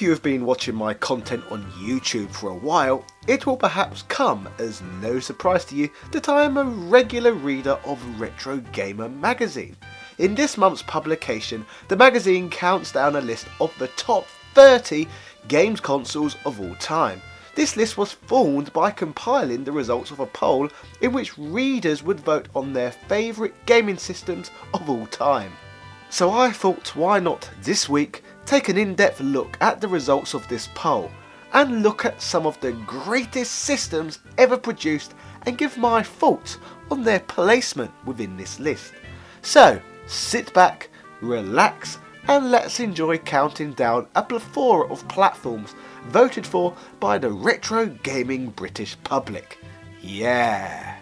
you have been watching my content on YouTube for a while, it will perhaps come as no surprise to you that I am a regular reader of Retro Gamer magazine. In this month's publication, the magazine counts down a list of the top 30 games consoles of all time. This list was formed by compiling the results of a poll in which readers would vote on their favourite gaming systems of all time. So I thought, why not this week take an in-depth look at the results of this poll and look at some of the greatest systems ever produced and give my thoughts on their placement within this list. So sit back, relax, and let's enjoy counting down a plethora of platforms voted for by the retro gaming British public. Yeah!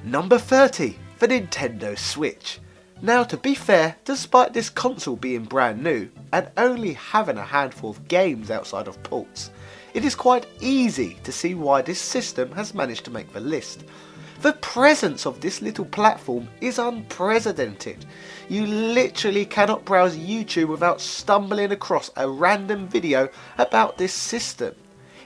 Number 30, the Nintendo Switch. Now, to be fair, despite this console being brand new and only having a handful of games outside of ports, it is quite easy to see why this system has managed to make the list. The presence of this little platform is unprecedented. You literally cannot browse YouTube without stumbling across a random video about this system.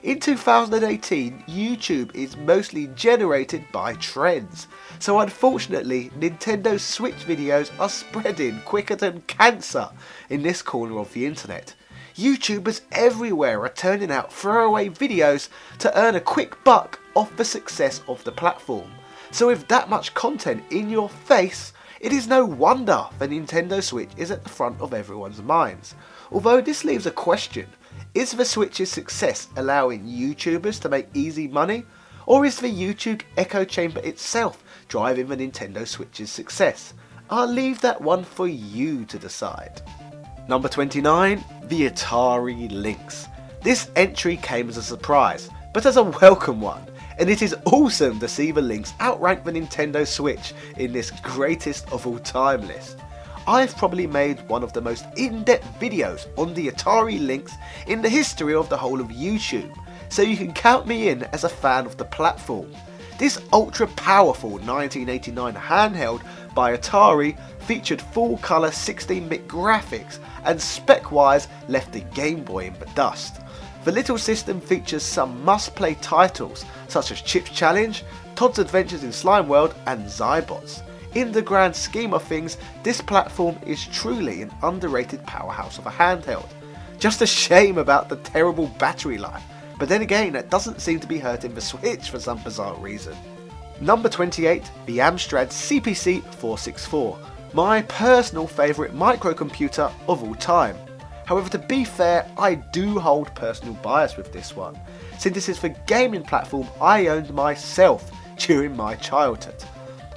In 2018, YouTube is mostly generated by trends, so unfortunately Nintendo Switch videos are spreading quicker than cancer in this corner of the internet. YouTubers everywhere are turning out throwaway videos to earn a quick buck off the success of the platform. So with that much content in your face, it is no wonder the Nintendo Switch is at the front of everyone's minds. Although this leaves a question: is the Switch's success allowing YouTubers to make easy money? Or is the YouTube echo chamber itself driving the Nintendo Switch's success? I'll leave that one for you to decide. Number 29, the Atari LYNX. This entry came as a surprise, but as a welcome one, and it is awesome to see the LYNX outrank the Nintendo Switch in this greatest of all time list. I've probably made one of the most in-depth videos on the Atari LYNX in the history of the whole of YouTube, so you can count me in as a fan of the platform. This ultra powerful 1989 handheld by Atari featured full colour 16-bit graphics and spec-wise left the Game Boy in the dust. The little system features some must-play titles such as Chip's Challenge, Todd's Adventures in Slime World and Zybots. In the grand scheme of things, this platform is truly an underrated powerhouse of a handheld. Just a shame about the terrible battery life, but then again that doesn't seem to be hurting the Switch for some bizarre reason. Number 28, the Amstrad CPC 464, my personal favourite microcomputer of all time. However, to be fair, I do hold personal bias with this one, since this is the gaming platform I owned myself during my childhood.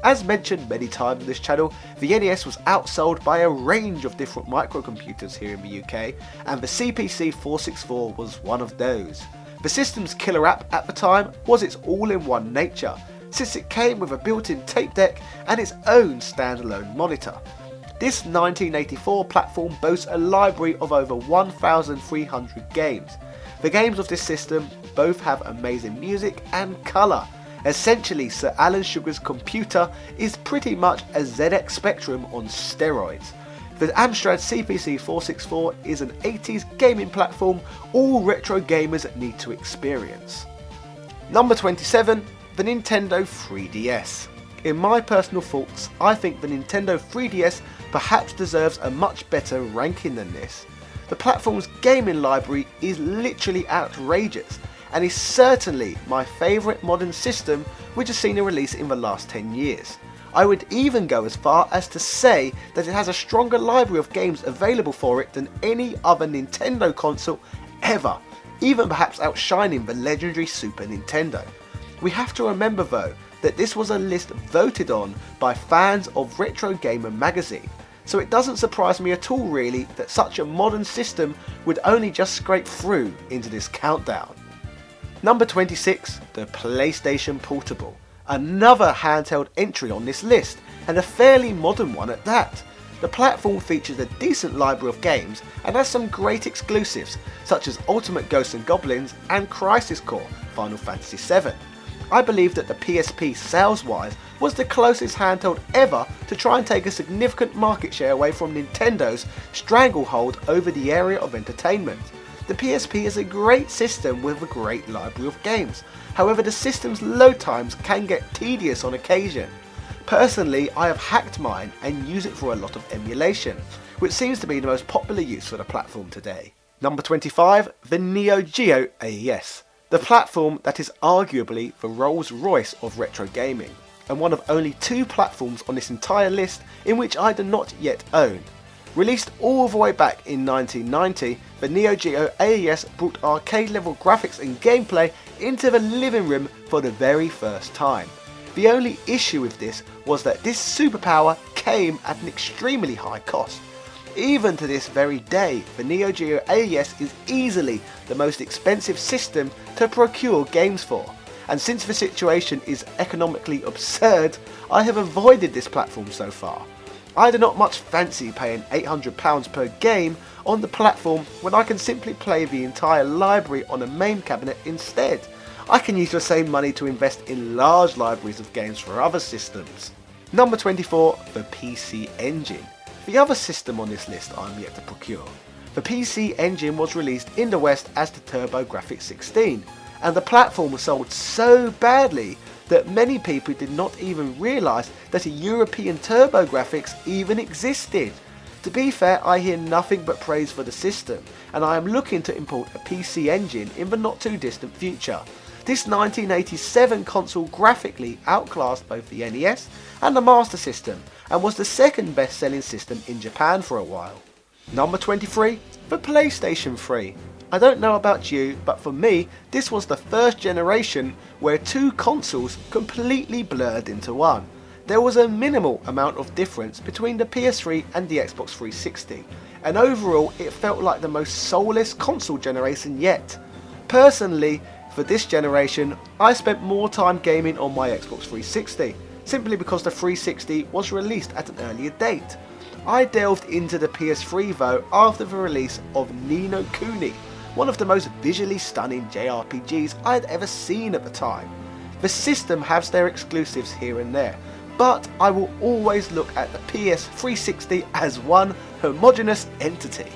As mentioned many times on this channel, the NES was outsold by a range of different microcomputers here in the UK, and the CPC 464 was one of those. The system's killer app at the time was its all-in-one nature, since it came with a built-in tape deck and its own standalone monitor. This 1984 platform boasts a library of over 1,300 games. The games of this system both have amazing music and colour. Essentially, Sir Alan Sugar's computer is pretty much a ZX Spectrum on steroids. The Amstrad CPC 464 is an 80s gaming platform all retro gamers need to experience. Number 27, the Nintendo 3DS. In my personal thoughts, I think the Nintendo 3DS perhaps deserves a much better ranking than this. The platform's gaming library is literally outrageous, and is certainly my favourite modern system which has seen a release in the last 10 years. I would even go as far as to say that it has a stronger library of games available for it than any other Nintendo console ever, even perhaps outshining the legendary Super Nintendo. We have to remember though that this was a list voted on by fans of Retro Gamer magazine, so it doesn't surprise me at all really that such a modern system would only just scrape through into this countdown. Number 26, the PlayStation Portable. Another handheld entry on this list, and a fairly modern one at that. The platform features a decent library of games and has some great exclusives such as Ultimate Ghosts and Goblins and Crisis Core Final Fantasy VII. I believe that the PSP sales-wise was the closest handheld ever to try and take a significant market share away from Nintendo's stranglehold over the area of entertainment. The PSP is a great system with a great library of games. However, the system's load times can get tedious on occasion. Personally, I have hacked mine and use it for a lot of emulation, which seems to be the most popular use for the platform today. Number 25, the NEOGEO AES, the platform that is arguably the Rolls-Royce of retro gaming, and one of only 2 platforms on this entire list in which I do not yet own. Released all the way back in 1990, the NEOGEO AES brought arcade-level graphics and gameplay into the living room for the very first time. The only issue with this was that this superpower came at an extremely high cost. Even to this very day, the NEOGEO AES is easily the most expensive system to procure games for, and since the situation is economically absurd, I have avoided this platform so far. I do not much fancy paying £800 per game on the platform when I can simply play the entire library on a MAME cabinet instead. I can use the same money to invest in large libraries of games for other systems. Number 24, the PC Engine. The other system on this list I am yet to procure. The PC Engine was released in the West as the TurboGrafx-16, and the platform was sold so badly that many people did not even realise that a European TurboGrafx even existed. To be fair, I hear nothing but praise for the system, and I am looking to import a PC Engine in the not too distant future. This 1987 console graphically outclassed both the NES and the Master System, and was the second best selling system in Japan for a while. Number 23, the PlayStation 3. I don't know about you, but for me, this was the first generation where 2 consoles completely blurred into one. There was a minimal amount of difference between the PS3 and the Xbox 360, and overall it felt like the most soulless console generation yet. Personally, for this generation, I spent more time gaming on my Xbox 360, simply because the 360 was released at an earlier date. I delved into the PS3 though after the release of Ni no Kuni, one of the most visually stunning JRPGs I had ever seen at the time. The system has their exclusives here and there, but I will always look at the PS360 as one homogeneous entity.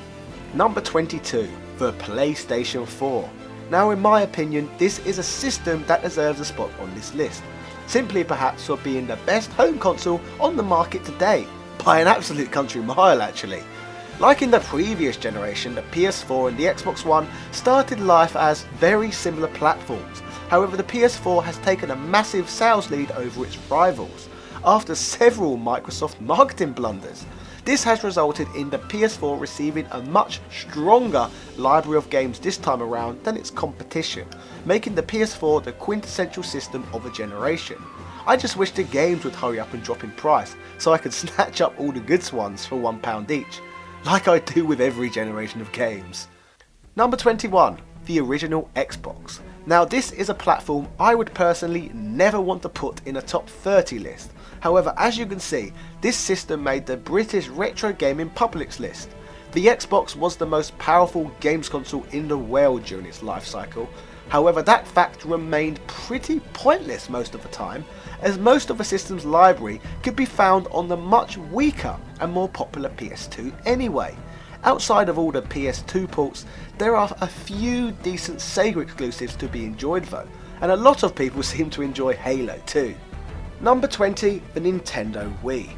Number 22, the PlayStation 4. Now in my opinion, this is a system that deserves a spot on this list, simply perhaps for being the best home console on the market today, by an absolute country mile actually. Like in the previous generation, the PS4 and the Xbox One started life as very similar platforms. However, the PS4 has taken a massive sales lead over its rivals, after several Microsoft marketing blunders. This has resulted in the PS4 receiving a much stronger library of games this time around than its competition, making the PS4 the quintessential system of a generation. I just wish the games would hurry up and drop in price so I could snatch up all the good ones for £1 each, like I do with every generation of games. Number 21, the original Xbox. Now this is a platform I would personally never want to put in a top 30 list. However, as you can see, this system made the British Retro Gaming Publics list. The Xbox was the most powerful games console in the world during its life cycle. However, that fact remained pretty pointless most of the time, as most of the system's library could be found on the much weaker and more popular PS2 anyway. Outside of all the PS2 ports, there are a few decent Sega exclusives to be enjoyed though, and a lot of people seem to enjoy Halo too. Number 20, the Nintendo Wii.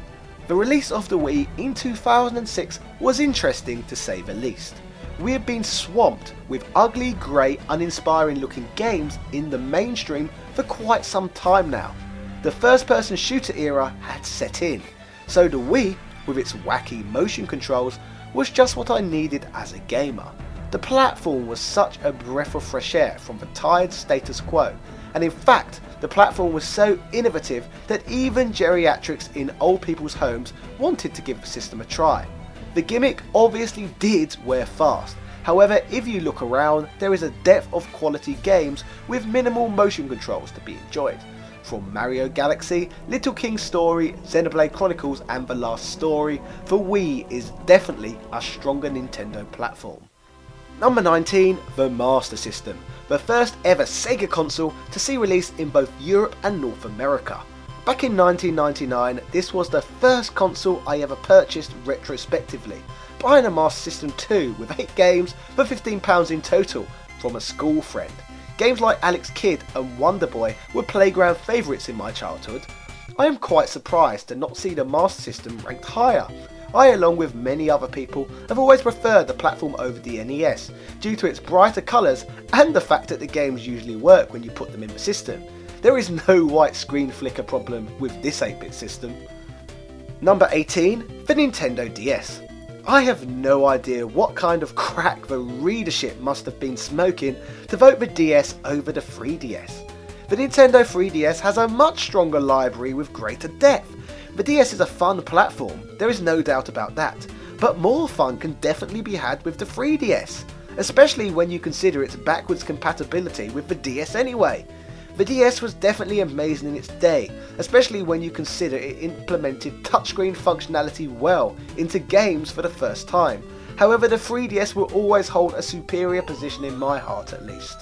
The release of the Wii in 2006 was interesting to say the least. We have been swamped with ugly, grey, uninspiring looking games in the mainstream for quite some time now. The first person shooter era had set in, so the Wii, with its wacky motion controls, was just what I needed as a gamer. The platform was such a breath of fresh air from the tired status quo, and in fact the platform was so innovative that even geriatrics in old people's homes wanted to give the system a try. The gimmick obviously did wear fast, however if you look around there is a depth of quality games with minimal motion controls to be enjoyed. From Mario Galaxy, Little King Story, Xenoblade Chronicles and The Last Story, the Wii is definitely a stronger Nintendo platform. Number 19, the Master System, the first ever Sega console to see release in both Europe and North America. Back in 1999, this was the first console I ever purchased retrospectively, buying a Master System 2 with 8 games for £15 in total from a school friend. Games like Alex Kidd and Wonder Boy were playground favourites in my childhood. I am quite surprised to not see the Master System ranked higher. I, along with many other people, have always preferred the platform over the NES due to its brighter colours and the fact that the games usually work when you put them in the system. There is no white screen flicker problem with this 8-bit system. Number 18, the Nintendo DS. I have no idea what kind of crack the readership must have been smoking to vote the DS over the 3DS. The Nintendo 3DS has a much stronger library with greater depth. The DS is a fun platform, there is no doubt about that, but more fun can definitely be had with the 3DS, especially when you consider its backwards compatibility with the DS anyway. The DS was definitely amazing in its day, especially when you consider it implemented touchscreen functionality well into games for the first time. However, the 3DS will always hold a superior position in my heart at least.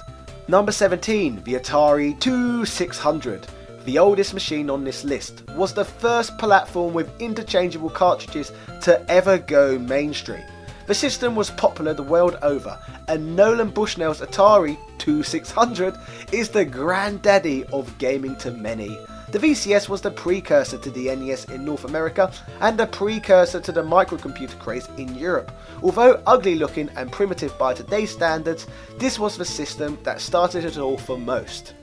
Number 17, the Atari 2600. The oldest machine on this list, was the first platform with interchangeable cartridges to ever go mainstream. The system was popular the world over, and Nolan Bushnell's Atari 2600 is the granddaddy of gaming to many. The VCS was the precursor to the NES in North America and the precursor to the microcomputer craze in Europe. Although ugly looking and primitive by today's standards, this was the system that started it all for most.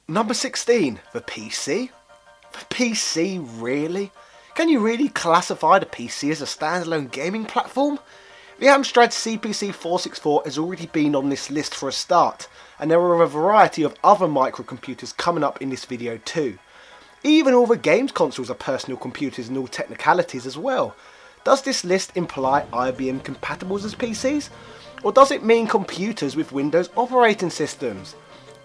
Number 16, the PC? The PC, really? Can you really classify the PC as a standalone gaming platform? The Amstrad CPC 464 has already been on this list for a start, and there are a variety of other microcomputers coming up in this video too. Even all the games consoles are personal computers in all technicalities as well. Does this list imply IBM compatibles as PCs? Or does it mean computers with Windows operating systems?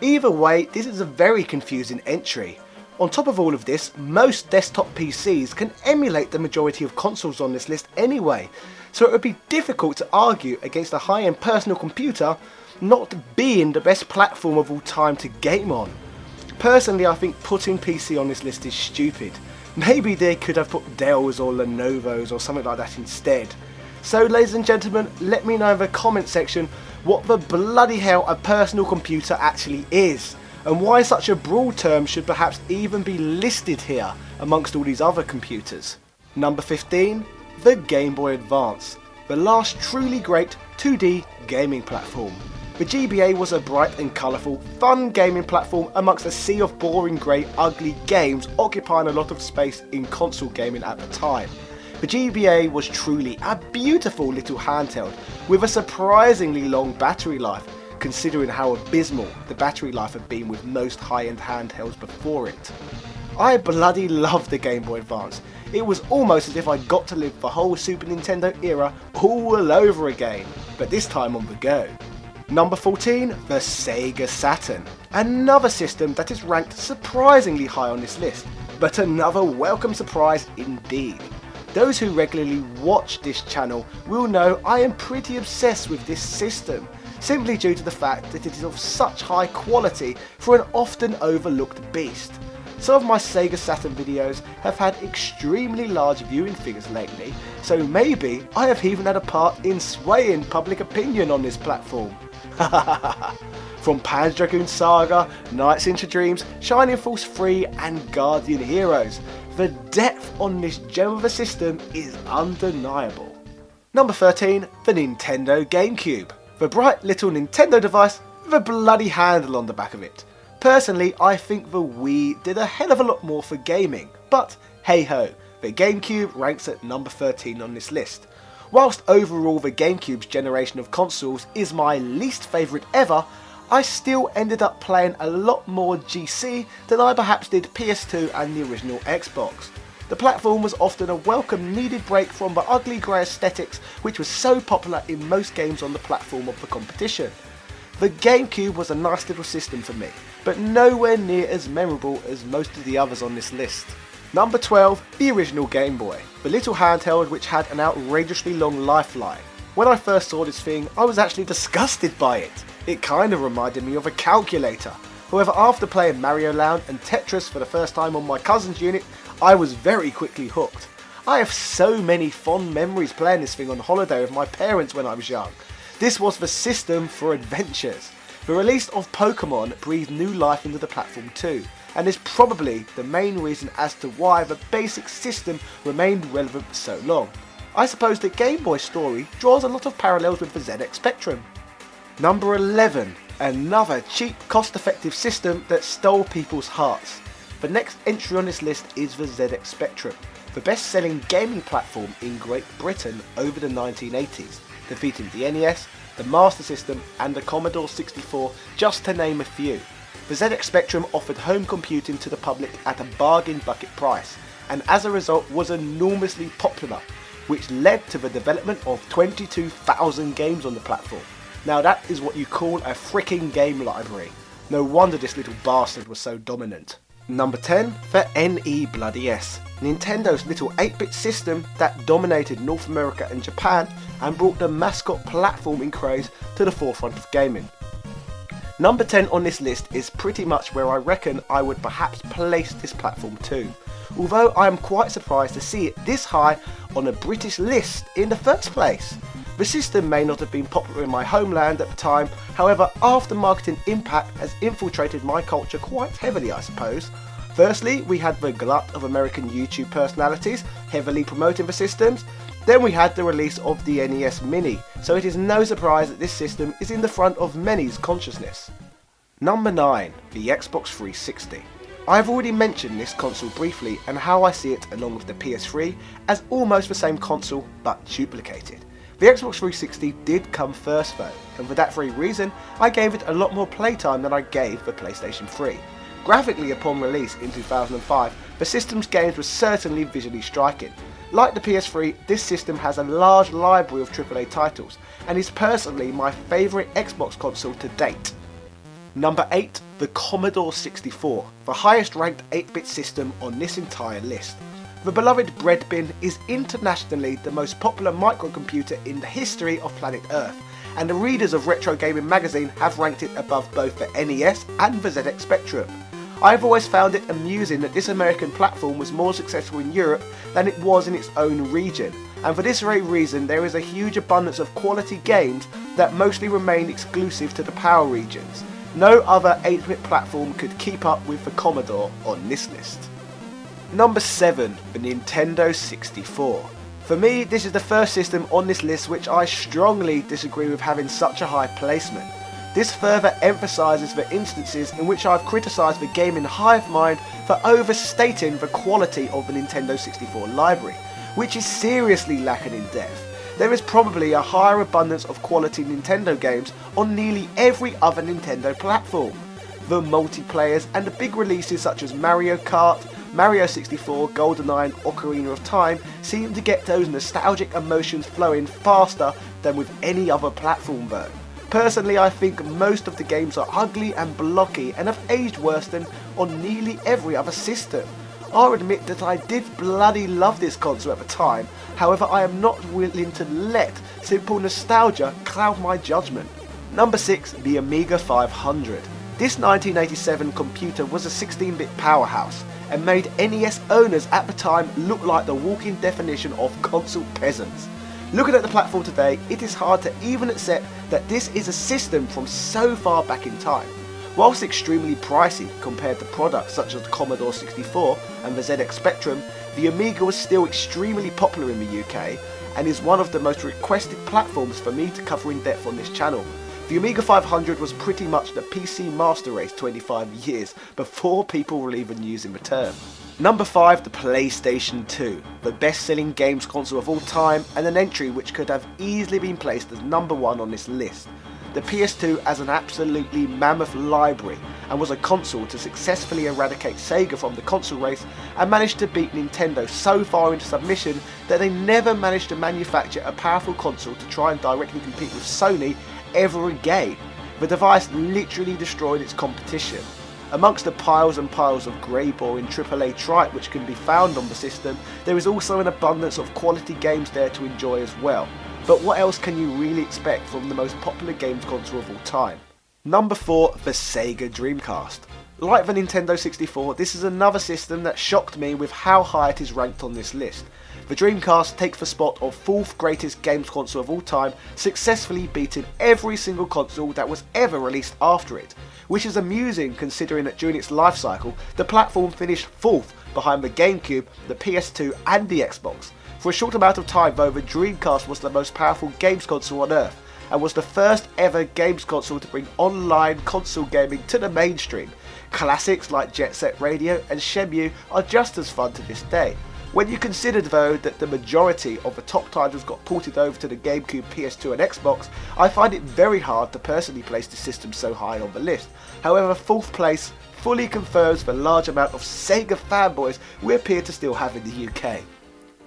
Either way, this is a very confusing entry. On top of all of this, most desktop PCs can emulate the majority of consoles on this list anyway, so it would be difficult to argue against a high-end personal computer not being the best platform of all time to game on. Personally, I think putting PC on this list is stupid. Maybe they could have put Dells or Lenovo's or something like that instead. So ladies and gentlemen, let me know in the comment section what the bloody hell a personal computer actually is, and why such a broad term should perhaps even be listed here amongst all these other computers. Number 15, the Game Boy Advance, the last truly great 2D gaming platform. The GBA was a bright and colourful, fun gaming platform amongst a sea of boring grey, ugly games occupying a lot of space in console gaming at the time. The GBA was truly a beautiful little handheld with a surprisingly long battery life, considering how abysmal the battery life had been with most high-end handhelds before it. I bloody loved the Game Boy Advance. It was almost as if I got to live the whole Super Nintendo era all over again, but this time on the go. Number 14, the Sega Saturn. Another system that is ranked surprisingly high on this list, but another welcome surprise indeed. Those who regularly watch this channel will know I am pretty obsessed with this system, simply due to the fact that it is of such high quality for an often overlooked beast. Some of my Sega Saturn videos have had extremely large viewing figures lately, so maybe I have even had a part in swaying public opinion on this platform. From Panzer Dragoon Saga, Nights into Dreams, Shining Force 3 and Guardian Heroes, the depth on this gem of a system is undeniable. Number 13, the Nintendo GameCube. The bright little Nintendo device with a bloody handle on the back of it. Personally, I think the Wii did a hell of a lot more for gaming, but hey ho, the GameCube ranks at number 13 on this list. Whilst overall the GameCube's generation of consoles is my least favourite ever, I still ended up playing a lot more GC than I perhaps did PS2 and the original Xbox. The platform was often a welcome needed break from the ugly grey aesthetics which was so popular in most games on the platform of the competition. The GameCube was a nice little system for me, but nowhere near as memorable as most of the others on this list. Number 12, the original Game Boy, the little handheld which had an outrageously long lifeline. When I first saw this thing, I was actually disgusted by it. It kind of reminded me of a calculator. However, after playing Mario Land and Tetris for the first time on my cousin's unit, I was very quickly hooked. I have so many fond memories playing this thing on holiday with my parents when I was young. This was the system for adventures. The release of Pokemon breathed new life into the platform too, and is probably the main reason as to why the basic system remained relevant for so long. I suppose that Game Boy's story draws a lot of parallels with the ZX Spectrum. Number 11. Another cheap, cost-effective system that stole people's hearts. The next entry on this list is the ZX Spectrum, the best-selling gaming platform in Great Britain over the 1980s, defeating the NES, the Master System and the Commodore 64, just to name a few. The ZX Spectrum offered home computing to the public at a bargain bucket price, and as a result was enormously popular, which led to the development of 22,000 games on the platform. Now that is what you call a freaking game library. No wonder this little bastard was so dominant. Number 10, the NES, Nintendo's little 8-bit system that dominated North America and Japan and brought the mascot platforming craze to the forefront of gaming. Number 10 on this list is pretty much where I reckon I would perhaps place this platform too, although I am quite surprised to see it this high on a British list in the first place. The system may not have been popular in my homeland at the time, however aftermarketing impact has infiltrated my culture quite heavily, I suppose. Firstly, we had the glut of American YouTube personalities heavily promoting the systems. Then we had the release of the NES Mini, so it is no surprise that this system is in the front of many's consciousness. Number 9, the Xbox 360. I have already mentioned this console briefly and how I see it along with the PS3 as almost the same console but duplicated. The Xbox 360 did come first though, and for that very reason I gave it a lot more playtime than I gave the PlayStation 3. Graphically upon release in 2005, the system's games were certainly visually striking. Like the PS3, this system has a large library of AAA titles, and is personally my favourite Xbox console to date. Number 8, the Commodore 64, the highest ranked 8-bit system on this entire list. The beloved bread bin is internationally the most popular microcomputer in the history of planet Earth, and the readers of Retro Gaming magazine have ranked it above both the NES and the ZX Spectrum. I've always found it amusing that this American platform was more successful in Europe than it was in its own region, and for this very reason there is a huge abundance of quality games that mostly remain exclusive to the power regions. No other 8-bit platform could keep up with the Commodore on this list. Number 7, the Nintendo 64. For me, this is the first system on this list which I strongly disagree with having such a high placement. This further emphasises the instances in which I've criticised the gaming hive mind for overstating the quality of the Nintendo 64 library, which is seriously lacking in depth. There is probably a higher abundance of quality Nintendo games on nearly every other Nintendo platform. The multiplayers and the big releases such as Mario Kart, Mario 64, GoldenEye, Ocarina of Time seem to get those nostalgic emotions flowing faster than with any other platform though. Personally, I think most of the games are ugly and blocky and have aged worse than on nearly every other system. I'll admit that I did bloody love this console at the time, however I am not willing to let simple nostalgia cloud my judgment. Number 6, the Amiga 500. This 1987 computer was a 16-bit powerhouse and made NES owners at the time look like the walking definition of console peasants. Looking at the platform today, it is hard to even accept that this is a system from so far back in time. Whilst extremely pricey compared to products such as the Commodore 64 and the ZX Spectrum, the Amiga was still extremely popular in the UK and is one of the most requested platforms for me to cover in depth on this channel. The Amiga 500 was pretty much the PC master race 25 years before people were even using the term. Number 5, the PlayStation 2, the best-selling games console of all time and an entry which could have easily been placed as number 1 on this list. The PS2 has an absolutely mammoth library and was a console to successfully eradicate Sega from the console race and managed to beat Nintendo so far into submission that they never managed to manufacture a powerful console to try and directly compete with Sony ever again. The device literally destroyed its competition. Amongst the piles and piles of grey boring AAA tripe which can be found on the system, there is also an abundance of quality games there to enjoy as well. But what else can you really expect from the most popular games console of all time? Number 4, the Sega Dreamcast. Like the Nintendo 64, this is another system that shocked me with how high it is ranked on this list. The Dreamcast takes the spot of 4th greatest games console of all time, successfully beating every single console that was ever released after it, which is amusing considering that during its life cycle, the platform finished 4th behind the GameCube, the PS2 and the Xbox. For a short amount of time though, the Dreamcast was the most powerful games console on earth, and was the first ever games console to bring online console gaming to the mainstream. Classics like Jet Set Radio and Shenmue are just as fun to this day. When you consider though that the majority of the top titles got ported over to the GameCube, PS2 and Xbox, I find it very hard to personally place the system so high on the list. However, 4th place fully confirms the large amount of Sega fanboys we appear to still have in the UK.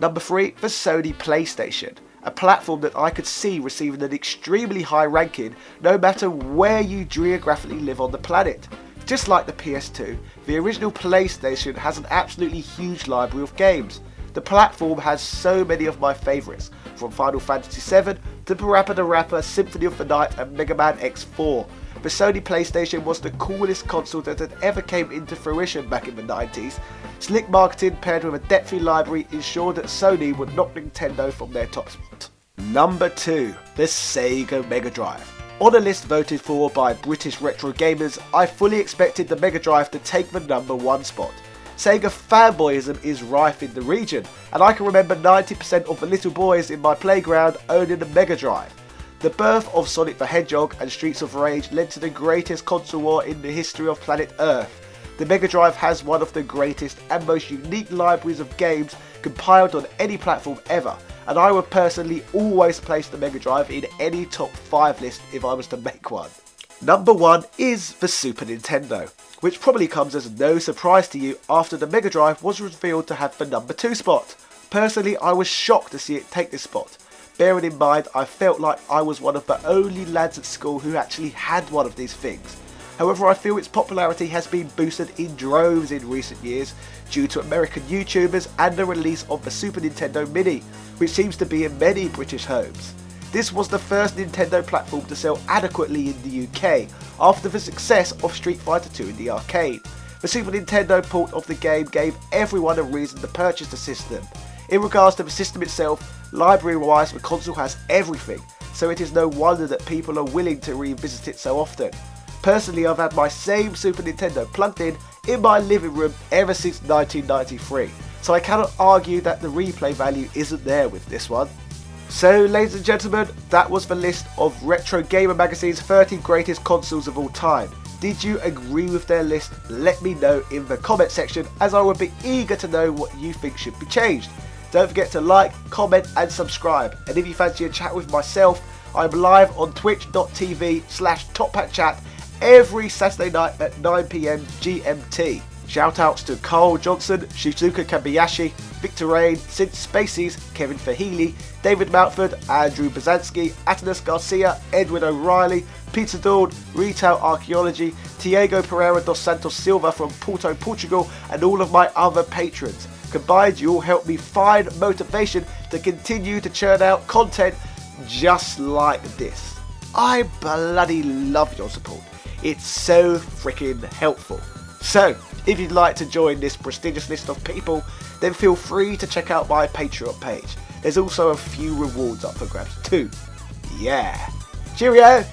Number 3, the Sony PlayStation. A platform that I could see receiving an extremely high ranking no matter where you geographically live on the planet. Just like the PS2, the original PlayStation has an absolutely huge library of games. The platform has so many of my favourites, from Final Fantasy VII to Parappa the Rapper, Symphony of the Night and Mega Man X4. The Sony PlayStation was the coolest console that had ever came into fruition back in the 90s. Slick marketing paired with a depthy library ensured that Sony would knock Nintendo from their top spot. Number 2, the Sega Megadrive. On a list voted for by British retro gamers, I fully expected the Megadrive to take the number 1 spot. Sega fanboyism is rife in the region, and I can remember 90% of the little boys in my playground owning a Megadrive. The birth of Sonic the Hedgehog and Streets of Rage led to the greatest console war in the history of planet Earth. The Megadrive has one of the greatest and most unique libraries of games compiled on any platform ever, and I would personally always place the Megadrive in any top 5 list if I was to make one. Number 1 is the Super Nintendo, which probably comes as no surprise to you after the Megadrive was revealed to have the number 2 spot. Personally, I was shocked to see it take this spot. Bearing in mind, I felt like I was one of the only lads at school who actually had one of these things. However, I feel its popularity has been boosted in droves in recent years due to American YouTubers and the release of the Super Nintendo Mini, which seems to be in many British homes. This was the first Nintendo platform to sell adequately in the UK after the success of Street Fighter 2 in the arcade. The Super Nintendo port of the game gave everyone a reason to purchase the system. In regards to the system itself, library-wise the console has everything, so it is no wonder that people are willing to revisit it so often. Personally, I've had my same Super Nintendo plugged in my living room ever since 1993, so I cannot argue that the replay value isn't there with this one. So ladies and gentlemen, that was the list of Retro Gamer Magazine's 30 greatest consoles of all time. Did you agree with their list? Let me know in the comment section, as I would be eager to know what you think should be changed. Don't forget to like, comment and subscribe, and if you fancy a chat with myself, I'm live on twitch.tv/TopHatChat every Saturday night at 9 PM GMT. Shoutouts to Carl Johnson, Shizuka Kabayashi, Victor Rain, Sid Spacies, Kevin Fahili, David Mountford, Andrew Bazansky, Atanas Garcia, Edwin O'Reilly, Peter Dawn, Retail Archaeology, Tiago Pereira dos Santos Silva from Porto, Portugal, and all of my other patrons. Combined, you all help me find motivation to continue to churn out content just like this. I bloody love your support. It's so freaking helpful. So, if you'd like to join this prestigious list of people, then feel free to check out my Patreon page. There's also a few rewards up for grabs too. Yeah. Cheerio!